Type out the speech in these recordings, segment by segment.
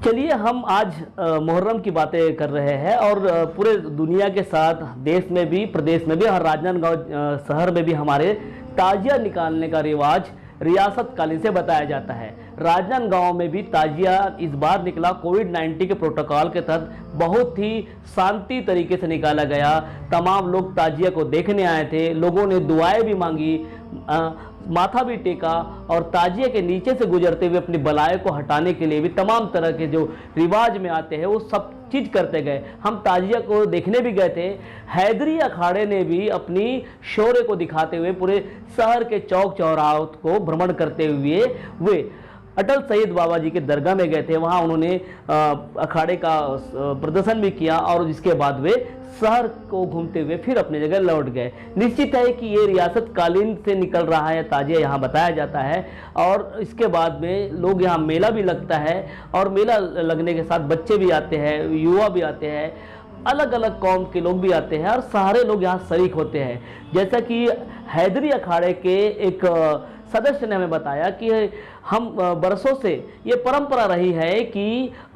चलिए हम आज मुहर्रम की बातें कर रहे हैं और पूरे दुनिया के साथ देश में भी प्रदेश में भी और राजनांदगांव शहर में भी हमारे ताजिया निकालने का रिवाज रियासत कालीन से बताया जाता है। राजनांदगांव में भी ताजिया इस बार निकला कोविड-19 के प्रोटोकॉल के तहत बहुत ही शांति तरीके से निकाला गया। तमाम लोग ताजिया को देखने आए थे, लोगों ने दुआएं भी मांगी, माथा भी टेका और ताजिया के नीचे से गुजरते हुए अपनी बलाएं को हटाने के लिए भी तमाम तरह के जो रिवाज में आते हैं वो सब चीज करते गए। हम ताजिया को देखने भी गए थे। हैदरी अखाड़े ने भी अपनी शौर्य को दिखाते हुए पूरे शहर के चौक चौराहों को भ्रमण करते हुए वे अटल सईद बाबा जी के दरगाह में गए थे। वहाँ उन्होंने अखाड़े का प्रदर्शन भी किया और जिसके बाद वे शहर को घूमते हुए फिर अपनी जगह लौट गए। निश्चित है कि ये रियासत कालीन से निकल रहा है, ताजिया यहाँ बताया जाता है और इसके बाद में लोग यहाँ मेला भी लगता है और मेला लगने के साथ बच्चे भी आते हैं, युवा भी आते हैं, अलग अलग कौम के लोग भी आते हैं और सारे लोग यहाँ शरीक होते हैं। जैसा कि हैदरी अखाड़े के एक सदस्य ने हमें बताया कि हम बरसों से ये परंपरा रही है कि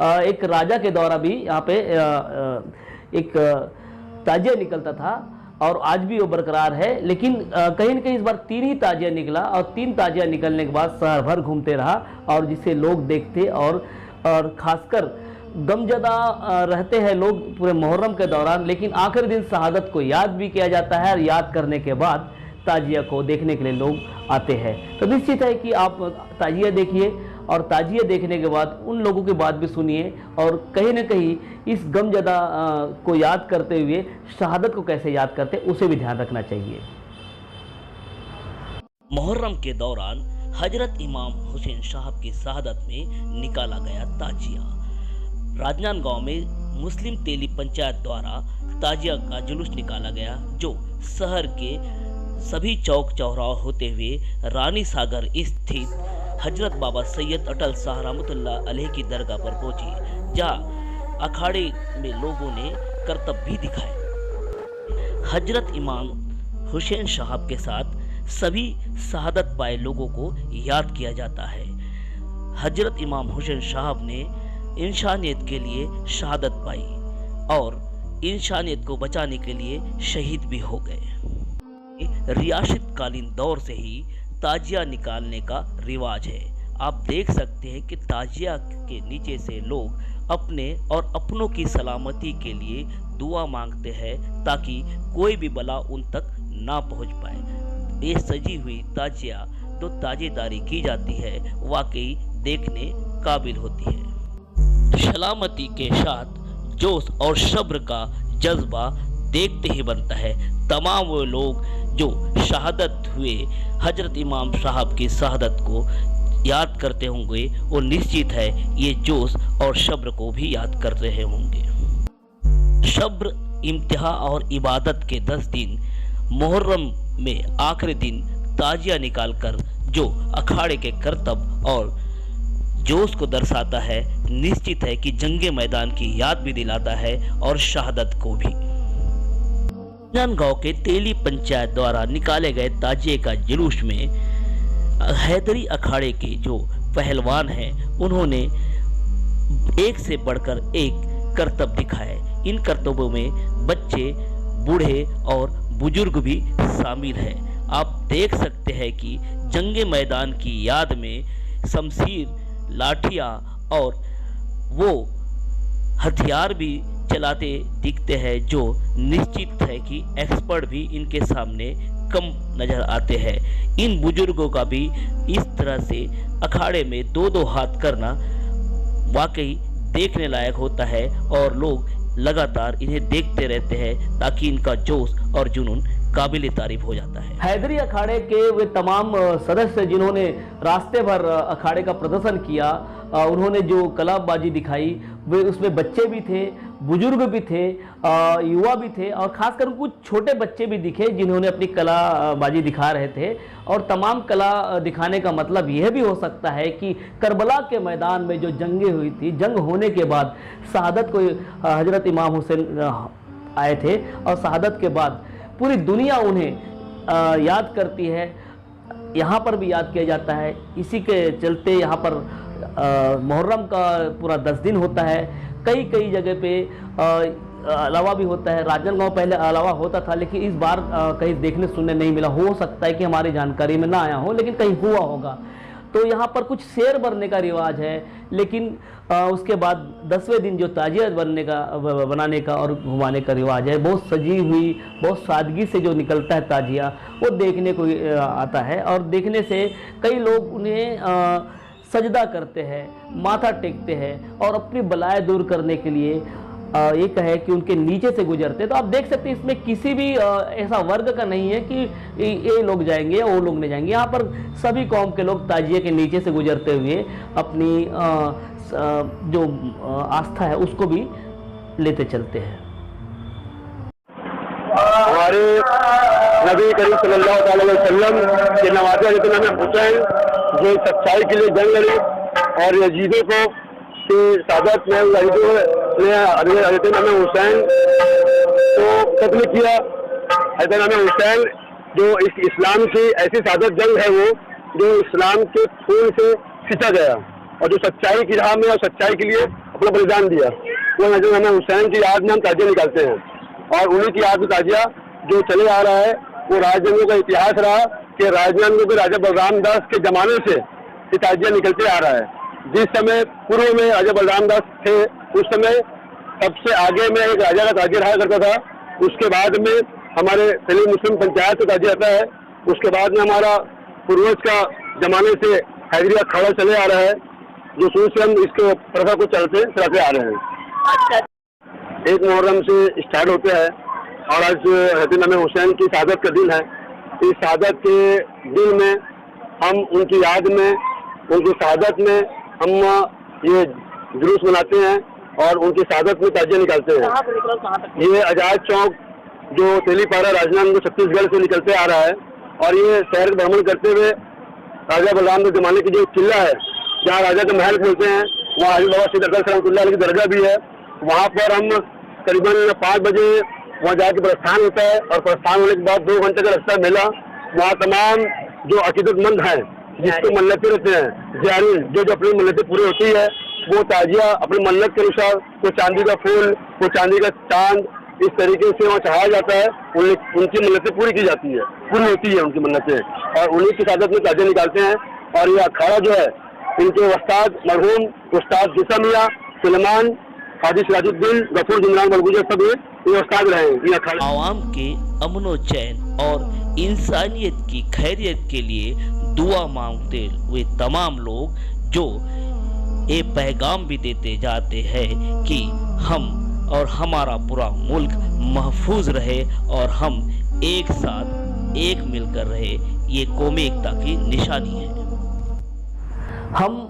एक राजा के द्वारा भी यहाँ पे एक ताजिया निकलता था और आज भी वो बरकरार है। लेकिन कहीं न कहीं इस बार 3 ही ताजिया निकला और 3 ताजिया निकलने के बाद शहर भर घूमते रहा और जिसे लोग देखते और खासकर गमजदा रहते हैं लोग पूरे मुहर्रम के दौरान। लेकिन आखिरी दिन शहादत को याद भी किया जाता है और याद करने के बाद ताजिया को देखने के लिए लोग आते हैं। तो निश्चित है कि आप ताजिया देखिए और ताजिया देखने के बाद उन लोगों की बात भी सुनिए और कहीं ना कहीं इस गमजदा को याद करते हुए शहादत को कैसे याद करते उसे भी ध्यान रखना चाहिए। मुहर्रम के दौरान हजरत इमाम हुसैन साहब की शहादत में निकाला गया ताजिया। राजनांदगांव में मुस्लिम तेली पंचायत द्वारा ताजिया का जुलूस निकाला गया जो शहर के सभी चौक चौराहे होते हुए रानी सागर स्थित हजरत बाबा सैयद अटल शाह रहमतुल्लाह अलैह की दरगाह पर पहुंची, जहां अखाड़े में लोगों ने करतब भी दिखाए। हजरत इमाम हुसैन साहब के साथ सभी शहादत पाए लोगों को याद किया जाता है। हजरत इमाम हुसैन साहब ने इंसानियत के लिए शहादत पाई और इंसानियत को बचाने के लिए शहीद भी हो गए। रियासत कालीन दौर से ही ताजिया निकालने का रिवाज है। आप देख सकते हैं कि ताजिया के नीचे से लोग अपने और अपनों की सलामती के लिए दुआ मांगते हैं ताकि कोई भी बला उन तक ना पहुंच पाए। ये सजी हुई ताजिया जो ताजेदारी की जाती है वाकई देखने काबिल होती है। सलामती के साथ जोश और सब्र का जज्बा देखते ही बनता है। तमाम वो लोग जो शहादत हुए हजरत इमाम साहब की शहादत को याद करते होंगे वो निश्चित है ये जोश और सब्र को भी याद कर रहे होंगे। सब्र, इम्तिहा और इबादत के 10 दिन मुहर्रम में आखिरी दिन ताजिया निकालकर जो अखाड़े के करतब और जोश को दर्शाता है, निश्चित है कि जंगे मैदान की याद भी दिलाता है और शहादत को भी। राजनांदगांव के तेली पंचायत द्वारा निकाले गए ताजिए का जुलूस में हैदरी अखाड़े के जो पहलवान हैं उन्होंने एक से बढ़कर एक करतब दिखाए। इन करतबों में बच्चे, बूढ़े और बुजुर्ग भी शामिल हैं। आप देख सकते हैं कि जंगे मैदान की याद में शमशीर, लाठियाँ और वो हथियार भी चलाते दिखते हैं जो निश्चित है कि एक्सपर्ट भी इनके सामने कम नजर आते हैं। इन बुजुर्गों का भी इस तरह से अखाड़े में 2-2 हाथ करना वाकई देखने लायक होता है और लोग लगातार इन्हें देखते रहते हैं ताकि इनका जोश और जुनून काबिल तारीफ हो जाता है। हैदरी अखाड़े के वे तमाम सदस्य जिन्होंने रास्ते भर अखाड़े का प्रदर्शन किया, उन्होंने जो कलाबाजी दिखाई वे उसमें बच्चे भी थे, बुजुर्ग भी थे, युवा भी थे और खासकर कुछ छोटे बच्चे भी दिखे जिन्होंने अपनी कलाबाजी दिखा रहे थे। और तमाम कला दिखाने का मतलब यह भी हो सकता है कि करबला के मैदान में जो जंगें हुई थी, जंग होने के बाद शहादत को हजरत इमाम हुसैन आए थे और शहादत के बाद पूरी दुनिया उन्हें याद करती है। यहाँ पर भी याद किया जाता है। इसी के चलते यहाँ पर मुहर्रम का पूरा 10 दिन होता है। कई कई जगह पे अलावा भी होता है। राजनांदगांव पहले अलावा होता था, लेकिन इस बार कहीं देखने सुनने नहीं मिला। हो सकता है कि हमारी जानकारी में ना आया हो, लेकिन कहीं हुआ होगा। तो यहाँ पर कुछ शेर भरने का रिवाज है, लेकिन उसके बाद 10वें दिन जो ताजिया बनाने का और घुमाने का रिवाज है, बहुत सजी हुई, बहुत सादगी से जो निकलता है ताजिया, वो देखने को आता है। और देखने से कई लोग उन्हें सजदा करते हैं, माथा टेकते हैं और अपनी बलाएं दूर करने के लिए एक है कि उनके नीचे से गुजरते हैं। तो आप देख सकते हैं इसमें किसी भी ऐसा वर्ग का नहीं है कि ये लोग जाएंगे या वो लोग नहीं जाएंगे। यहाँ पर सभी कौम के लोग ताजिए के नीचे से गुजरते हुए अपनी जो आस्था है उसको भी लेते चलते हैं। हमारे नबी करीम सल्लल्लाहु अलैहि वसल्लम के नवासे हज़रत इमाम हुसैन जो सच्चाई के लिए जंग लड़े और यजीदों को की सादत में हज़रत इमाम हुसैन को कत्ल किया। हज़रत इमाम हुसैन जो इस इस्लाम की ऐसी सादत जंग है वो जो इस्लाम के खून से सिंचा गया और जो सच्चाई की राह में और सच्चाई के लिए अपना बलिदान दिया, वो हज़रत इमाम हुसैन की याद में हम ताजिया निकालते हैं। और उन्हीं की याद में ताजिया जो चले आ रहा है वो राजनंदगांव का इतिहास रहा कि राजनंदगांव के राजा बलराम दास के जमाने से ये ताजिया निकलते आ रहा है। जिस समय पूर्व में राजा बलराम दास थे उस समय सबसे आगे में एक राजा का ताजिया रहा करता था। उसके बाद में हमारे तेलुगु मुस्लिम पंचायत का ताजिया आता है। उसके बाद में हमारा पूर्वज का जमाने से हैदराबाद खड़ा चले आ रहा है, जो शुरू से हम इसके प्रथा को चलते आ रहे हैं। एक मुहर्रम से स्टार्ट होते हैं और आज हज़रत इमाम हुसैन की शहादत का दिन है। इस शहादत के दिन में हम उनकी याद में, उनकी शहादत में हम ये जुलूस मनाते हैं और उनकी शहादत में ताजिया निकालते हैं। ये आजाद चौक जो तेलीपारा राजनांदगांव छत्तीसगढ़ से निकलते आ रहा है और ये शहर भ्रमण करते हुए राजा बलराम के जमाने की जो किला है जहाँ राजा के महल खोलते हैं, वहाँ हाजी बाबा सैयद अकबर रहमतुल्लाह अलैह की दरगाह भी है। वहाँ पर हम करीबन 5 बजे वहाँ जाके प्रस्थान होता है और प्रस्थान होने के बाद 2 घंटे का रास्ता मिला। वहाँ तमाम जो अकीदतमंद हैं जिसको मन्नतें रहते हैं, ज़ायरीन जो अपनी मन्नतें पूरी होती है, वो ताजिया अपनी मन्नत के अनुसार कोई चांदी का फूल, कोई चांदी का चांद, इस तरीके से वहाँ चढ़ाया जाता है। उनकी मन्नतें पूरी की जाती है, पूरी होती है उनकी मन्नतें, और उन्हीं की शहादत में ताजिया निकालते हैं। और ये अखाड़ा जो है इनके उस्ताद मरहूम उस्ताद जिसा मियाँ सुलेमान हाजी सिराजुद्दीन गफूर जिमरान बलगुजर सब ये उस्ताद रहे हैं। आवाम के अमनो चैन और इंसानियत की खैरियत के लिए दुआ मांगते हुए तमाम लोग जो ये पैगाम भी देते जाते हैं कि हम और हमारा पूरा मुल्क महफूज रहे और हम एक साथ एक मिलकर रहे, ये कौमी एकता की निशानी है। हम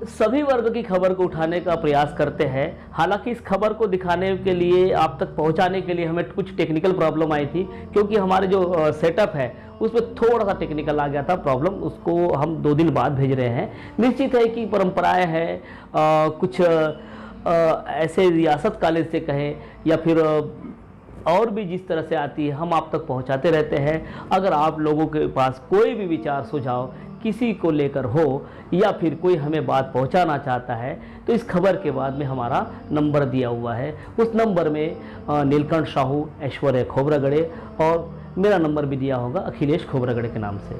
सभी वर्ग की खबर को उठाने का प्रयास करते हैं। हालांकि इस खबर को दिखाने के लिए, आप तक पहुंचाने के लिए हमें कुछ टेक्निकल प्रॉब्लम आई थी, क्योंकि हमारे जो सेटअप है उसमें थोड़ा सा टेक्निकल आ गया था प्रॉब्लम। उसको हम 2 दिन बाद भेज रहे हैं। निश्चित है कि परंपराएं हैं, कुछ ऐसे रियासत कॉलेज से कहें या फिर और भी जिस तरह से आती है हम आप तक पहुंचाते रहते हैं। अगर आप लोगों के पास कोई भी विचार सुझाव किसी को लेकर हो या फिर कोई हमें बात पहुंचाना चाहता है तो इस खबर के बाद में हमारा नंबर दिया हुआ है। उस नंबर में नीलकंठ साहू, ऐश्वर्या खोबरागड़े और मेरा नंबर भी दिया होगा अखिलेश खोबरागड़े के नाम से।